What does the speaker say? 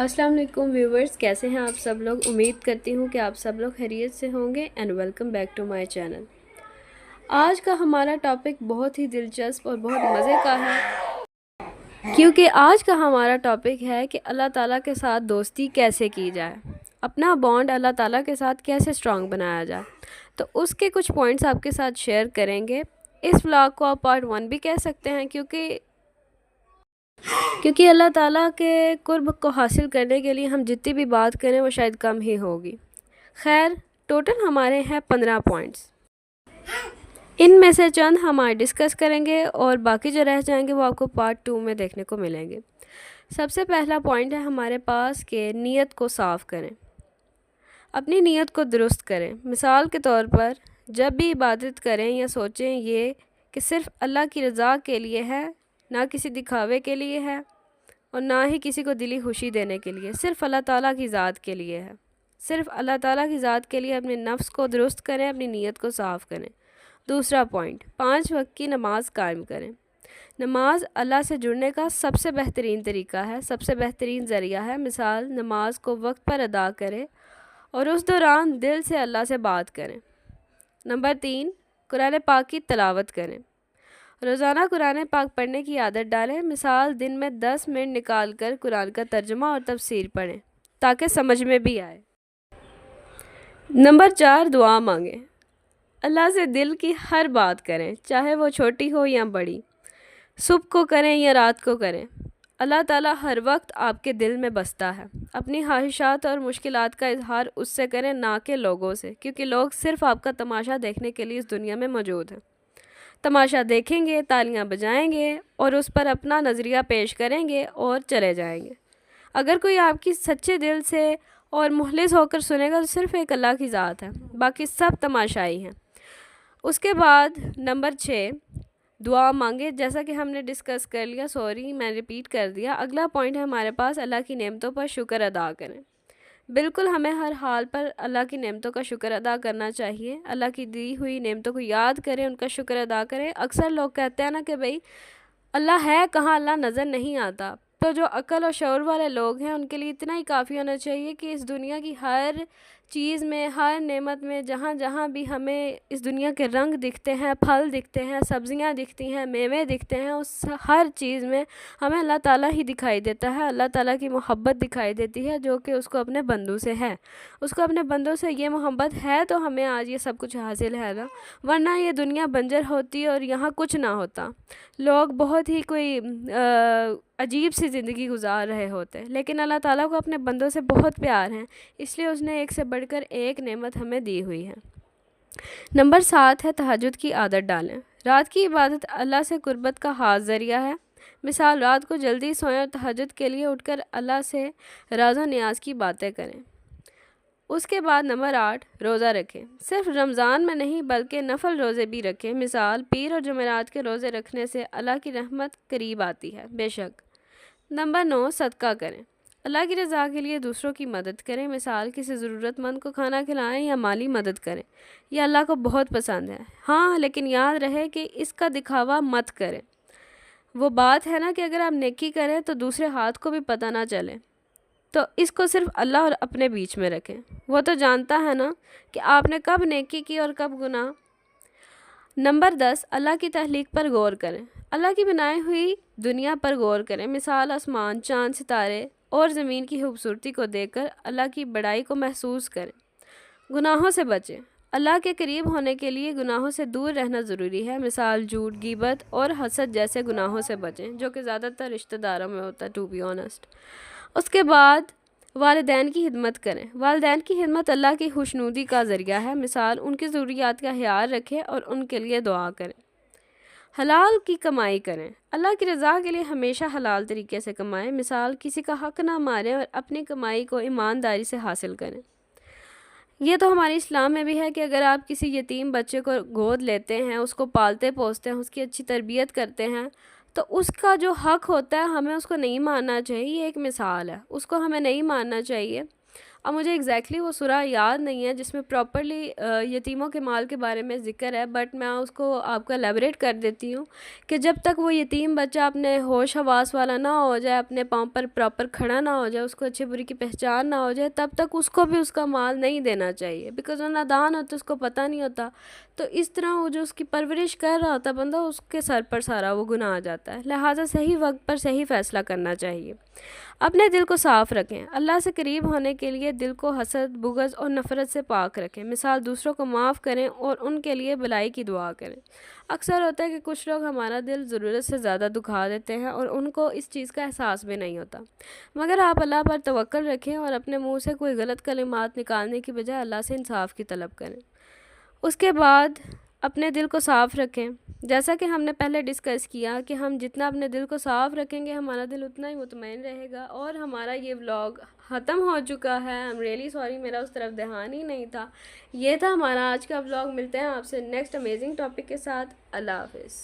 अस्सलाम वालेकुम व्यूवर्स, कैसे हैं आप सब लोग। उम्मीद करती हूँ कि आप सब लोग खैरियत से होंगे and welcome back to my channel. आज का हमारा टॉपिक बहुत ही दिलचस्प और बहुत मज़े का है, क्योंकि आज का हमारा टॉपिक है कि अल्लाह ताला के साथ दोस्ती कैसे की जाए, अपना बॉन्ड अल्लाह ताला के साथ कैसे स्ट्रॉन्ग बनाया जाए। तो उसके कुछ पॉइंट्स आपके साथ शेयर करेंगे। इस व्लॉग को आप पार्ट 1 भी कह सकते हैं, क्योंकि अल्लाह ताला के कुर्ब को हासिल करने के लिए हम जितनी भी बात करें वो शायद कम ही होगी। खैर, टोटल हमारे हैं 15 पॉइंट्स। इनमें से चंद हम आज डिस्कस करेंगे और बाकी जो रह जाएंगे वो आपको पार्ट 2 में देखने को मिलेंगे। सबसे पहला पॉइंट है हमारे पास कि नीयत को साफ़ करें, अपनी नीयत को दुरुस्त करें। मिसाल के तौर पर जब भी इबादत करें या सोचें ये कि सिर्फ़ अल्लाह की रज़ा के लिए है, ना किसी दिखावे के लिए है और ना ही किसी को दिली खुशी देने के लिए, सिर्फ़ अल्लाह ताला की ज़ात के लिए है। सिर्फ़ अल्लाह ताला की ज़ात के लिए अपने नफ्स को दुरुस्त करें, अपनी नीयत को साफ़ करें। दूसरा पॉइंट, 5 वक्त की नमाज़ कायम करें। नमाज अल्लाह से जुड़ने का सबसे बेहतरीन तरीका है, सबसे बेहतरीन ज़रिया है। मिसाल, नमाज को वक्त पर अदा करें और उस दौरान दिल से अल्लाह से बात करें। नंबर 3, कुरान पाक की तिलावत करें। रोज़ाना कुरान पाक पढ़ने की आदत डालें। मिसाल, दिन में 10 मिनट निकाल कर कुरान का तर्जुमा और तफसीर पढ़ें ताकि समझ में भी आए। नंबर 4, दुआ मांगें। अल्लाह से दिल की हर बात करें, चाहे वो छोटी हो या बड़ी, सुबह को करें या रात को करें। अल्लाह ताला हर वक्त आपके दिल में बसता है। अपनी ख्वाहिशात और मुश्किलात का इजहार उससे करें, ना कि लोगों से, क्योंकि लोग सिर्फ़ आपका तमाशा देखने के लिए इस दुनिया में मौजूद हैं। तमाशा देखेंगे, तालियां बजाएंगे और उस पर अपना नज़रिया पेश करेंगे और चले जाएंगे। अगर कोई आपकी सच्चे दिल से और मुखलिस होकर सुनेगा तो सिर्फ़ एक अल्लाह की ज़ात है, बाकी सब तमाशाई हैं। उसके बाद नंबर 6, दुआ मांगे। जैसा कि हमने डिस्कस कर लिया, सॉरी मैं रिपीट कर दिया। अगला पॉइंट है हमारे पास, अल्लाह की नेमतों पर शुक्र अदा करें। बिल्कुल हमें हर हाल पर अल्लाह की नेमतों का शुक्र अदा करना चाहिए। अल्लाह की दी हुई नेमतों को याद करें, उनका शुक्र अदा करें। अक्सर लोग कहते हैं ना कि भाई अल्लाह है कहाँ, अल्लाह नज़र नहीं आता। तो जो अक्ल और शऊर वाले लोग हैं उनके लिए इतना ही काफ़ी होना चाहिए कि इस दुनिया की हर चीज़ में, हर नेमत में, जहाँ जहाँ भी हमें इस दुनिया के रंग दिखते हैं, फल दिखते हैं, सब्ज़ियाँ दिखती हैं, मेवे दिखते हैं, उस हर चीज़ में हमें अल्लाह ताला ही दिखाई देता है। अल्लाह ताला की मोहब्बत दिखाई देती है, जो कि उसको अपने बंदों से है। उसको अपने बंदों से ये मोहब्बत है तो हमें आज ये सब कुछ हासिल है ना, वरना ये दुनिया बंजर होती और यहाँ कुछ ना होता। लोग बहुत ही कोई अजीब सी ज़िंदगी गुजार रहे होते हैं, लेकिन अल्लाह ताला को अपने बंदों से बहुत प्यार है, इसलिए उसने एक से बढ़कर एक नेमत हमें दी हुई है। नंबर 7 है, तहज्जुद की आदत डालें। रात की इबादत अल्लाह से कुर्बत का ख़ास ज़रिया है। मिसाल, रात को जल्दी सोएं और तहज्जुद के लिए उठकर अल्लाह से राज़ो नियाज की बातें करें। उसके बाद नंबर 8, रोज़ा रखें। सिर्फ रमज़ान में नहीं बल्कि नफल रोज़े भी रखें। मिसाल, पीर और जुमेरात के रोज़े रखने से अल्लाह की रहमत करीब आती है, बेशक। नंबर 9, सदका करें। अल्लाह की रज़ा के लिए दूसरों की मदद करें। मिसाल, किसी ज़रूरतमंद को खाना खिलाएं या माली मदद करें। यह अल्लाह को बहुत पसंद है। हाँ, लेकिन याद रहे कि इसका दिखावा मत करें। वो बात है ना कि अगर आप नेकी करें तो दूसरे हाथ को भी पता ना चले, तो इसको सिर्फ अल्लाह और अपने बीच में रखें। वो तो जानता है ना कि आपने कब नेकी की और कब गुनाह। नंबर 10, अल्लाह की तख्लीक पर गौर करें। अल्लाह की बनाई हुई दुनिया पर गौर करें। मिसाल, आसमान, चाँद, सितारे और ज़मीन की खूबसूरती को देखकर अल्लाह की बड़ाई को महसूस करें। गुनाहों से बचें। अल्लाह के करीब होने के लिए गुनाहों से दूर रहना ज़रूरी है। मिसाल, झूठ, गीबत और हसद जैसे गुनाहों से बचें, जो कि ज़्यादातर रिश्तेदारों में होता है, टू बी ऑनेस्ट। उसके बाद वालिदैन की खिदमत करें। वालिदैन की खिदमत अल्लाह की खुशनुदी का ज़रिया है। मिसाल, उनकी ज़रूरियात का ख्याल रखें और उनके लिए दुआ करें। हलाल की कमाई करें। अल्लाह की रज़ा के लिए हमेशा हलाल तरीके से कमाएं। मिसाल, किसी का हक़ ना मारें और अपनी कमाई को ईमानदारी से हासिल करें। ये तो हमारे इस्लाम में भी है कि अगर आप किसी यतीम बच्चे को गोद लेते हैं, उसको पालते पोसते हैं, उसकी अच्छी तरबियत करते हैं, तो उसका जो हक़ होता है हमें उसको नहीं मारना चाहिए। ये एक मिसाल है, उसको हमें नहीं मारना चाहिए। اب مجھے ایگزیکٹلی وہ سورہ یاد نہیں ہے جس میں پراپرلی یتیموں کے مال کے بارے میں ذکر ہے، بٹ میں اس کو آپ کو ایلیبریٹ کر دیتی ہوں کہ جب تک وہ یتیم بچہ اپنے ہوش حواس والا نہ ہو جائے، اپنے پاؤں پر پراپر کھڑا نہ ہو جائے، اس کو اچھی بری کی پہچان نہ ہو جائے، تب تک اس کو بھی اس کا مال نہیں دینا چاہیے، بیکاز وہ نادان ہوتا، اس کو پتہ نہیں ہوتا. تو اس طرح وہ جو اس کی پرورش کر رہا ہوتا بندہ، اس کے سر پر سارا وہ گناہ آ جاتا ہے. لہٰذا صحیح وقت پر صحیح فیصلہ کرنا چاہیے. اپنے دل کو صاف رکھیں. اللہ سے قریب ہونے کے لیے دل کو حسد، بغض اور نفرت سے پاک رکھیں. مثال، دوسروں کو معاف کریں اور ان کے لیے بھلائی کی دعا کریں. اکثر ہوتا ہے کہ کچھ لوگ ہمارا دل ضرورت سے زیادہ دکھا دیتے ہیں اور ان کو اس چیز کا احساس بھی نہیں ہوتا، مگر آپ اللہ پر توکل رکھیں اور اپنے منہ سے کوئی غلط کلمات نکالنے کی بجائے اللہ سے انصاف کی طلب کریں. اس کے بعد اپنے دل کو صاف رکھیں. جیسا کہ ہم نے پہلے ڈسکس کیا کہ ہم جتنا اپنے دل کو صاف رکھیں گے ہمارا دل اتنا ہی مطمئن رہے گا. اور ہمارا یہ ولاگ ختم ہو چکا ہے. I'm really sorry، میرا اس طرف دھیان ہی نہیں تھا. یہ تھا ہمارا آج کا ولاگ. ملتے ہیں آپ سے نیکسٹ امیزنگ ٹاپک کے ساتھ. اللہ حافظ.